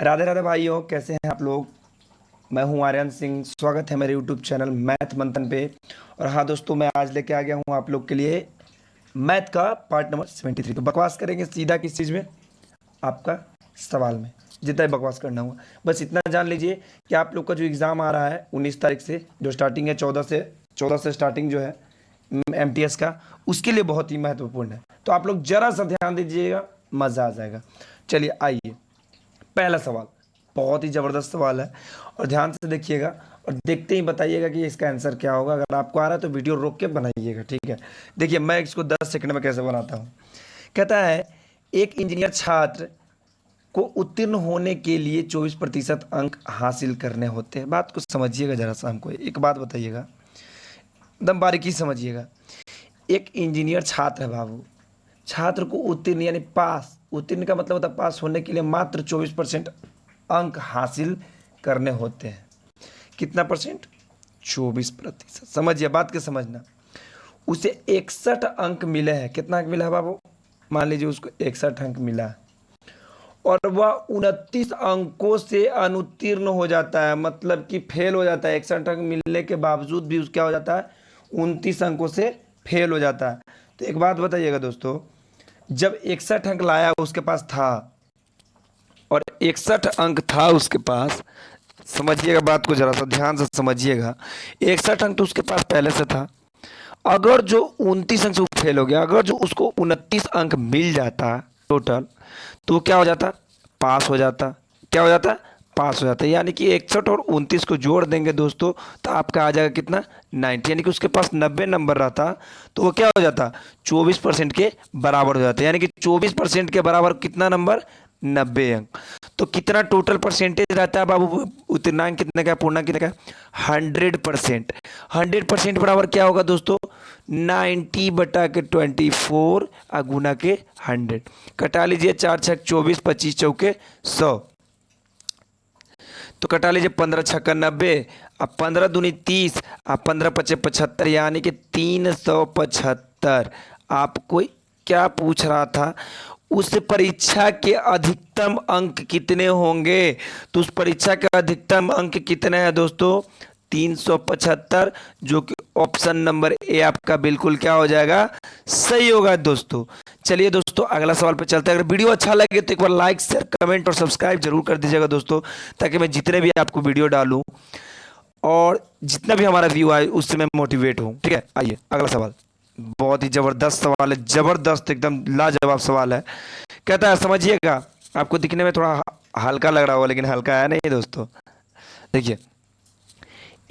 राधे राधे भाइयों, कैसे हैं आप लोग। मैं हूं आर्यन सिंह। स्वागत है मेरे यूट्यूब चैनल मैथ मंथन पे। और हाँ दोस्तों, मैं आज लेके आ गया हूं आप लोग के लिए मैथ का पार्ट नंबर 73। तो बकवास करेंगे सीधा किस चीज़ में, आपका सवाल में। जितना ही बकवास करना हुआ, बस इतना जान लीजिए कि आप लोग का जो एग्ज़ाम आ रहा है 19 तारीख से, जो स्टार्टिंग है 14 से स्टार्टिंग जो है MTS का, उसके लिए बहुत ही महत्वपूर्ण है। तो आप लोग जरा सा ध्यान दीजिएगा, मज़ा आ जाएगा। चलिए आइए, पहला सवाल बहुत ही ज़बरदस्त सवाल है और ध्यान से देखिएगा और देखते ही बताइएगा कि इसका आंसर क्या होगा। अगर आपको आ रहा है तो वीडियो रोक के बनाइएगा, ठीक है। देखिए मैं इसको 10 सेकंड में कैसे बनाता हूँ। कहता है एक इंजीनियर छात्र को उत्तीर्ण होने के लिए 24% अंक हासिल करने होते हैं। बात को समझिएगा जरा सा, हमको एक बात बताइएगा, एकदम बारीकी से समझिएगा। एक इंजीनियर छात्र है बाबू, छात्र को उत्तीर्ण यानी पास, उत्तीर्ण का मतलब होता है पास होने के लिए मात्र 24% अंक हासिल करने होते हैं। कितना परसेंट? 24%। समझिए बात के समझना। उसे 61 अंक मिले हैं। कितना अंक मिला है बाबू? मान लीजिए उसको 61 अंक मिला है और वह 29 अंकों से अनुत्तीर्ण हो जाता है, मतलब कि फेल हो जाता है। 61 अंक मिलने के बावजूद भी क्या हो जाता है? 29 अंकों से फेल हो जाता है। तो एक बात बताइएगा दोस्तों, जब 61 अंक लाया उसके पास था और 61 अंक था उसके पास, समझिएगा बात को जरा सा ध्यान से समझिएगा। 61 अंक तो उसके पास पहले से था। अगर जो 29 अंक से वो फेल हो गया, अगर जो उसको 29 अंक मिल जाता टोटल, तो वो क्या हो जाता? पास हो जाता। क्या हो जाता? पास हो जाता। यानी कि 61 और 29 को जोड़ देंगे दोस्तों तो आपका आ जाएगा कितना? 90। यानी कि उसके पास 90 नंबर रहता तो वो क्या हो जाता? 24% के बराबर हो जाता। यानी कि 24% के बराबर कितना नंबर? 90 अंक। तो कितना टोटल परसेंटेज रहता है बाबू? उत्तीर्णांक कितने का, पूर्णांक कितने का? 100%। 100% बराबर क्या होगा दोस्तों? 90/24 गुना के 100। कटा लीजिए, 4 छक 24, 25 चौके 100। तो कटा लीजिए, 15 छक्का 90, अब 15 दूनी 30, अब 15 पचे 75, यानी कि 375। आपको क्या पूछ रहा था? उस परीक्षा के अधिकतम अंक कितने होंगे? तो उस परीक्षा के अधिकतम अंक कितने हैं दोस्तों? 375, जो कि ऑप्शन नंबर ए आपका बिल्कुल क्या हो जाएगा? सही होगा दोस्तों। चलिए दोस्तों अगला सवाल पे चलते हैं। अगर वीडियो अच्छा लगे तो एक बार लाइक शेयर कमेंट और सब्सक्राइब जरूर कर दीजिएगा दोस्तों, ताकि मैं जितने भी आपको वीडियो डालूं और जितना भी हमारा व्यू आए उससे मैं मोटिवेट हूं, ठीक है। आइए अगला सवाल, बहुत ही जबरदस्त सवाल है, जबरदस्त एकदम लाजवाब सवाल है। कहता है, समझिएगा, आपको दिखने में थोड़ा हल्का लग रहा होगा लेकिन हल्का है नहीं दोस्तों। देखिए,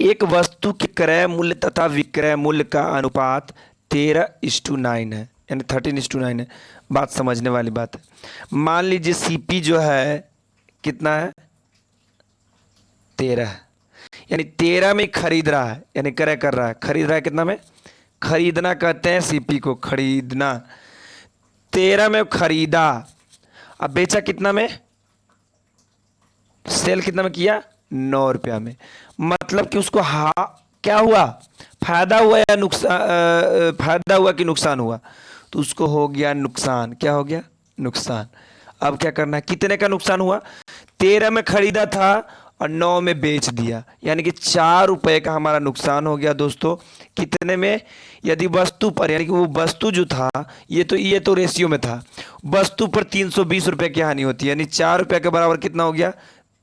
एक वस्तु के क्रय मूल्य तथा विक्रय मूल्य का अनुपात 13:9 है, यानी 13:9 है। बात समझने वाली बात है। मान लीजिए सीपी जो है कितना है? 13 है, यानी 13 में खरीद रहा है, यानी क्रय कर रहा है। खरीद रहा है कितना में? खरीदना कहते हैं सीपी को, खरीदना। 13 में खरीदा, अब बेचा कितना में? सेल कितना में किया? 9 रुपया में। मतलब कि उसको क्या हुआ? फायदा हुआ या नुकसान? फायदा हुआ कि नुकसान हुआ? तो उसको हो गया नुकसान। क्या हो गया? नुकसान। अब क्या करना है? कितने का नुकसान हुआ? 13 में खरीदा था और 9 में बेच दिया, यानी कि 4 रुपए का हमारा नुकसान हो गया दोस्तों। कितने में? यदि वस्तु पर, यानी कि वो वस्तु जो था, ये तो रेशियो में था, वस्तु पर 320 रुपए की हानि होती है, यानी 4 रुपए के बराबर कितना हो गया?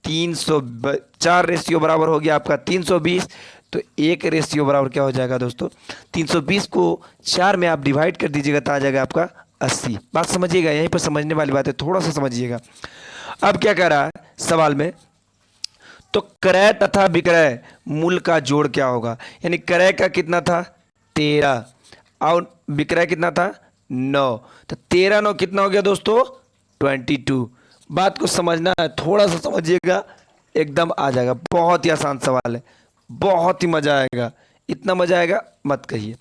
4 रेशियो बराबर हो गया आपका 320। तो 1 रेशियो बराबर क्या हो जाएगा दोस्तों? 320 को 4 में आप डिवाइड कर दीजिएगा तो आ जाएगा आपका 80। बात समझिएगा, यहीं पर समझने वाली बात है, थोड़ा सा समझिएगा। अब क्या कह रहा है सवाल में? तो क्रय तथा विक्रय मूल्य का जोड़ क्या होगा? यानी क्रय का कितना था? 13 और विक्रय कितना था? 9। तो 13 9 कितना हो गया दोस्तों? 22। बात को समझना है, थोड़ा सा समझिएगा, एकदम आ जाएगा। बहुत ही आसान सवाल है, बहुत ही मजा आएगा। इतना मजा आएगा मत कहिए।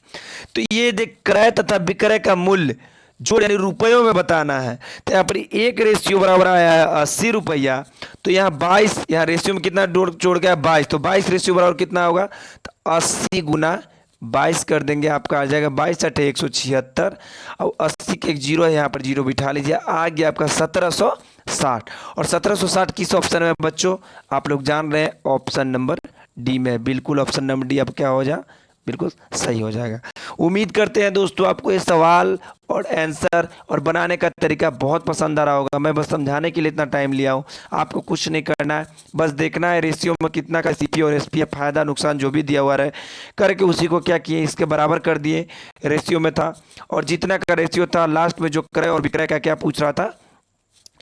तो ये देख, क्रय तथा विक्रय का मूल्य जोड़, यानी रुपयों में बताना है। तो यहाँ पर 1 रेशियो बराबर आया है 80 रुपया। तो यहाँ 22, यहाँ रेशियो में कितना जोड़ गया? 22। तो 22 रेशियो बराबर कितना होगा? तो 80 गुना 22 कर देंगे, आपका आ जाएगा 22 176। और 80 के एक जीरो है, यहाँ पर जीरो बिठा लीजिए, आ गया आपका 1700 1760। और 1760 किस ऑप्शन में बच्चों? आप लोग जान रहे हैं, ऑप्शन नंबर डी में। बिल्कुल ऑप्शन नंबर डी अब क्या हो जा, बिल्कुल सही हो जाएगा। उम्मीद करते हैं दोस्तों आपको ये सवाल और आंसर और बनाने का तरीका बहुत पसंद आ रहा होगा। मैं बस समझाने के लिए इतना टाइम लिया हूँ, आपको कुछ नहीं करना है, बस देखना है रेशियो में कितना का सीपी और एसपी फायदा नुकसान जो भी दिया हुआ है करके उसी को क्या किए, इसके बराबर कर दिए। रेशियो में था और जितना का रेशियो था लास्ट में जो क्रय और विक्रय का क्या पूछ रहा था,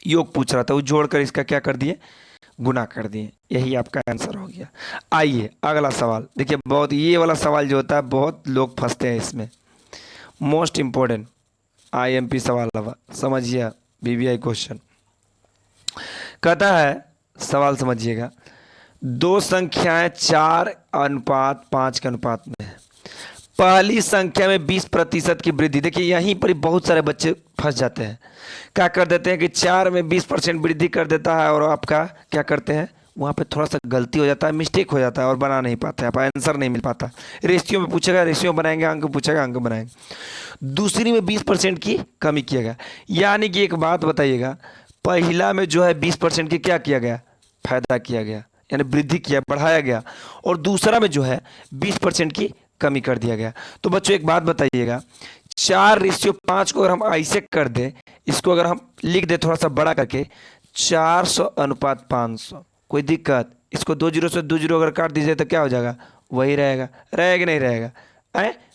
योग पूछ रहा था, वो जोड़कर इसका क्या कर दिए, गुना कर दिए। यही आपका आंसर हो गया। आइए अगला सवाल देखिए, बहुत ये वाला सवाल जो होता है बहुत लोग फंसते हैं इसमें, मोस्ट इंपॉर्टेंट आईएमपी सवाल हवा, समझिए। बीबीआई क्वेश्चन कहता है, सवाल समझिएगा, दो संख्याएं 4:5 के अनुपात में है। पहली संख्या में 20% की वृद्धि। देखिए यहीं पर ही बहुत सारे बच्चे फंस जाते हैं, क्या कर देते हैं कि 4 में 20% वृद्धि कर देता है और आपका क्या करते हैं, वहाँ पे थोड़ा सा गलती हो जाता है, मिस्टेक हो जाता है और बना नहीं पाते, आप आंसर नहीं मिल पाता। रेशियो में पूछेगा, रेशियो बनाएंगे, अंक पूछेगा, अंक बनाएंगे। दूसरी में 20% की कमी किया गया, यानी कि एक बात बताइएगा, पहला में जो है 20% की क्या किया गया, फायदा किया गया, यानी वृद्धि किया, बढ़ाया गया। और दूसरा में जो है 20% की कमी कर दिया गया। तो बच्चों एक बात बताइएगा, 4:5 को अगर हम ऐसे कर दें, इसको अगर हम लिख दें थोड़ा सा बड़ा करके, 400:500, कोई दिक्कत? इसको 2 जीरो से 2 जीरो अगर काट दीजिए तो क्या हो जाएगा, वही रहेगा, रहेगा नहीं रहेगा?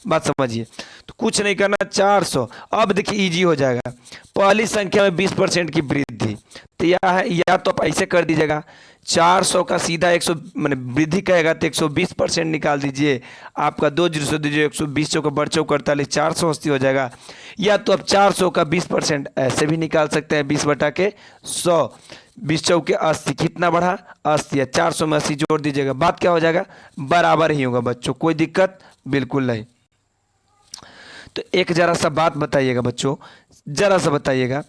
बात समझिए। तो कुछ नहीं करना, 400। अब देखिए इजी हो जाएगा, पहली संख्या में 20% की वृद्धि, तो या तो आप ऐसे कर दीजिएगा, 400 का सीधा 100 मैंने वृद्धि कहेगा तो 120% निकाल दीजिए, आपका 2 जीरो से 2 जीरो 120 चौका बढ़ चौक 48, 480 हो जाएगा। या तो आप 400 का 20% ऐसे भी निकाल सकते हैं, 20/100, 20 चौके 80, कितना बढ़ा, 80 है, 400 में 80 जोड़ दीजिएगा, बात क्या हो जाएगा, बराबर ही होगा बच्चों, कोई दिक्कत बिल्कुल नहीं। तो एक जरा सा बात बताइएगा बच्चों, जरा सा बताइएगा,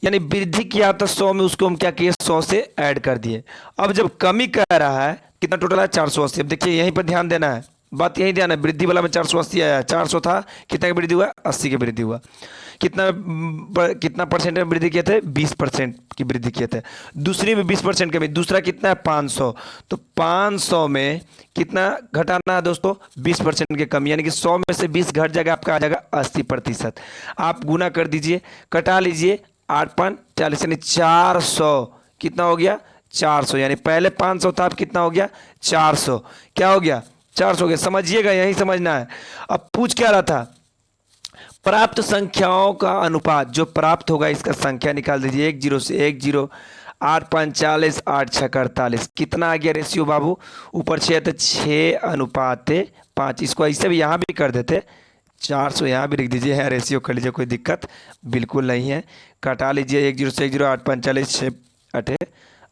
यानी वृद्धि किया था 100 में, उसको हम क्या किए, 100 से ऐड कर दिए। अब जब कमी कर रहा है, कितना टोटल है, 480। अब देखिए यहीं पर ध्यान देना है, बात यही ध्यान है, वृद्धि वाला में 480 आया, 400 था, कितना की वृद्धि हुआ, 80 की वृद्धि हुआ। कितना परसेंट में वृद्धि किए थे, 20% की वृद्धि किए थे। दूसरी में 20% कमी, दूसरा कितना है, 500। तो 500 में कितना घटाना है दोस्तों, 20% की कमी, यानी कि 100 में से 20 घट जाएगा, आपका आ जाएगा 80%। आप गुना कर दीजिए, कटा लीजिए, 8:5 यानी 400, कितना हो गया, 400, यानी पहले 500 था, अब कितना हो गया, 400, क्या हो गया, 400 हो गया। समझिएगा, यही समझना है। अब पूछ क्या रहा था, प्राप्त संख्याओं का अनुपात, जो प्राप्त होगा इसका संख्या निकाल दीजिए, 1 जीरो से 1 जीरो, 8×5 40, 8×6 48, कितना आ गया रेशियो बाबू, ऊपर 6 तो 6:5। इसको ऐसे भी यहाँ भी कर देते, 400 यहाँ भी लिख दीजिए, है रेशियो कर लीजिए, कोई दिक्कत बिल्कुल नहीं है। कटा लीजिए, 1 जीरो से 1 जीरो, 8×5 40, 6×8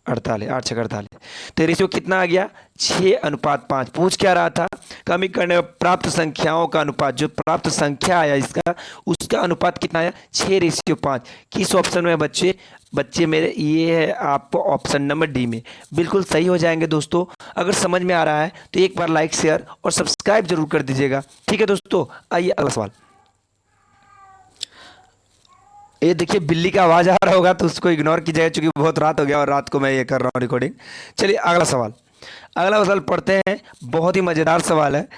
48, 8×6 48। तो रेशियो कितना आ गया, 6:5। पूछ क्या रहा था, कमी करने में प्राप्त संख्याओं का अनुपात, जो प्राप्त संख्या आया इसका, उसका अनुपात कितना आया, 6:5। किस ऑप्शन में बच्चे, बच्चे मेरे ये है आपको ऑप्शन नंबर डी में, बिल्कुल सही हो जाएंगे दोस्तों। अगर समझ में आ रहा है तो एक बार लाइक शेयर और सब्सक्राइब जरूर कर दीजिएगा, ठीक है दोस्तों। आइए अगला सवाल। ये देखिए बिल्ली का आवाज आ रहा होगा तो उसको इग्नोर कीजिएगा, क्योंकि बहुत रात हो गया और रात को मैं ये कर रहा हूँ रिकॉर्डिंग। चलिए अगला सवाल, अगला सवाल पढ़ते हैं, बहुत ही मजेदार सवाल है।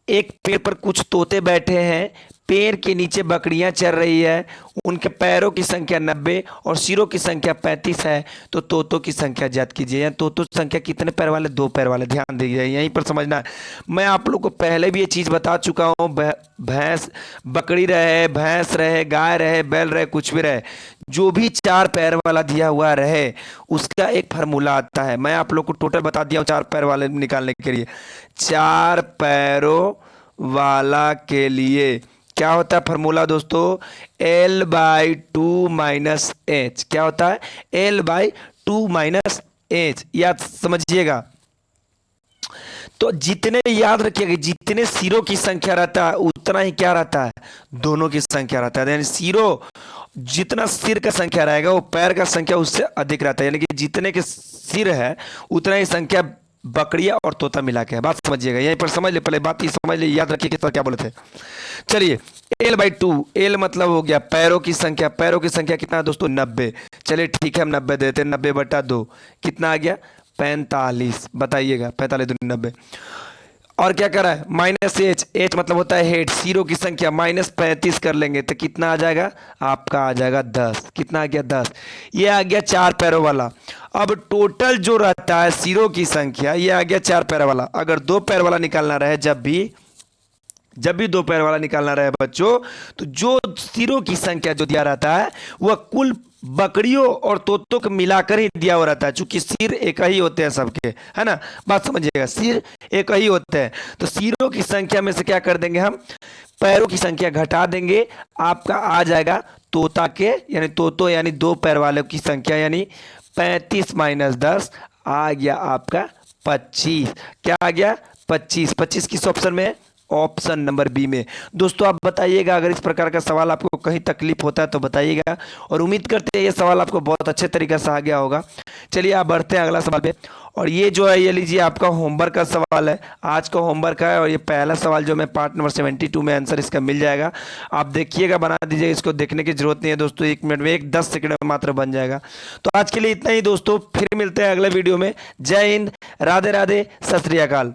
एक पेड़ पर कुछ तोते बैठे हैं, पेड़ के नीचे बकरियां चर रही है, उनके पैरों की संख्या 90 और सिरों की संख्या 35 है, तो तोतों की संख्या ज्ञात कीजिए। तोतों की संख्या कितने पैर वाले, 2 पैर वाले, ध्यान दीजिए, यहीं पर समझना है। मैं आप लोग को पहले भी ये चीज़ बता चुका हूँ, भैंस, बकरी रहे, भैंस रहे, गाय रहे, बैल रहे, कुछ भी रहे, जो भी 4 पैर वाला दिया हुआ रहे उसका एक फार्मूला आता है। मैं आप लोग को टोटल बता दिया हूँ 4 पैर वाले निकालने के लिए। 4 पैरों वाला के लिए क्या होता है फार्मूला दोस्तों, L/2 - h। क्या होता है, L/2 - h, याद समझिएगा। तो जितने याद रखिएगा, जितने सिरों की संख्या रहता है उतना ही क्या रहता है, दोनों की संख्या रहता है। यानी सिरों, जितना सिर का संख्या रहेगा वो पैर का संख्या उससे अधिक रहता है, यानी कि जितने के सिर है उतना ही संख्या बकरिया और तोता मिला के है। बात समझिएगा, यहीं पर समझ ले, पहले बात ये समझ ले, याद रखिए किस तरह क्या बोले थे। चलिए, L/2, एल मतलब हो गया पैरों की संख्या। पैरों की संख्या कितना है दोस्तों? 90। चलिए ठीक है, हम 90 देते हैं। 90/2 कितना आ गया? 45। बताइएगा, 45 दूनी 90। और क्या करा है? -H, H मतलब होता है हेड, जीरो की संख्या, -35 कर लेंगे तो कितना आ जाएगा? आपका आ जाएगा 10। कितना आ गया? 10। ये आ गया चार पैरों वाला। अब टोटल जो रहता है जीरो की संख्या, ये आ गया चार पैरों वाला। अगर दो पैर वाला निकालना रहे, जब भी दो पैर वाला निकालना रहे बच्चों, तो जो सिरों की संख्या जो दिया रहता है वह कुल बकरियों और तोतों को मिलाकर ही दिया हुआ रहता है, चूंकि सिर एक ही होते हैं सबके, है ना। बात समझिएगा, सिर एक ही होते हैं, तो सिरों की संख्या में से क्या कर देंगे हम? पैरों की संख्या घटा देंगे, आपका आ जाएगा तोता के यानी तोतों यानी दो पैर वालों की संख्या, यानी 35 - 10 आ गया आपका 25। क्या आ गया? 25। 25 किस ऑप्शन में है? ऑप्शन नंबर बी में। दोस्तों आप बताइएगा, अगर इस प्रकार का सवाल आपको कहीं तकलीफ होता है तो बताइएगा, और उम्मीद करते हैं ये सवाल आपको बहुत अच्छे तरीके से आ गया होगा। चलिए आप बढ़ते हैं अगला सवाल पे। और ये जो है, ये लीजिए आपका होमवर्क का सवाल है, आज का होमवर्क है, और ये पहला सवाल जो मैं पार्ट नंबर 72 में आंसर इसका मिल जाएगा। आप देखिएगा, बना दीजिए, इसको देखने की जरूरत नहीं है दोस्तों, 1 मिनट में 10 सेकंड में मात्र बन जाएगा। तो आज के लिए इतना ही दोस्तों, फिर मिलते हैं अगले वीडियो में। जय हिंद, राधे राधे, सत श्री अकाल।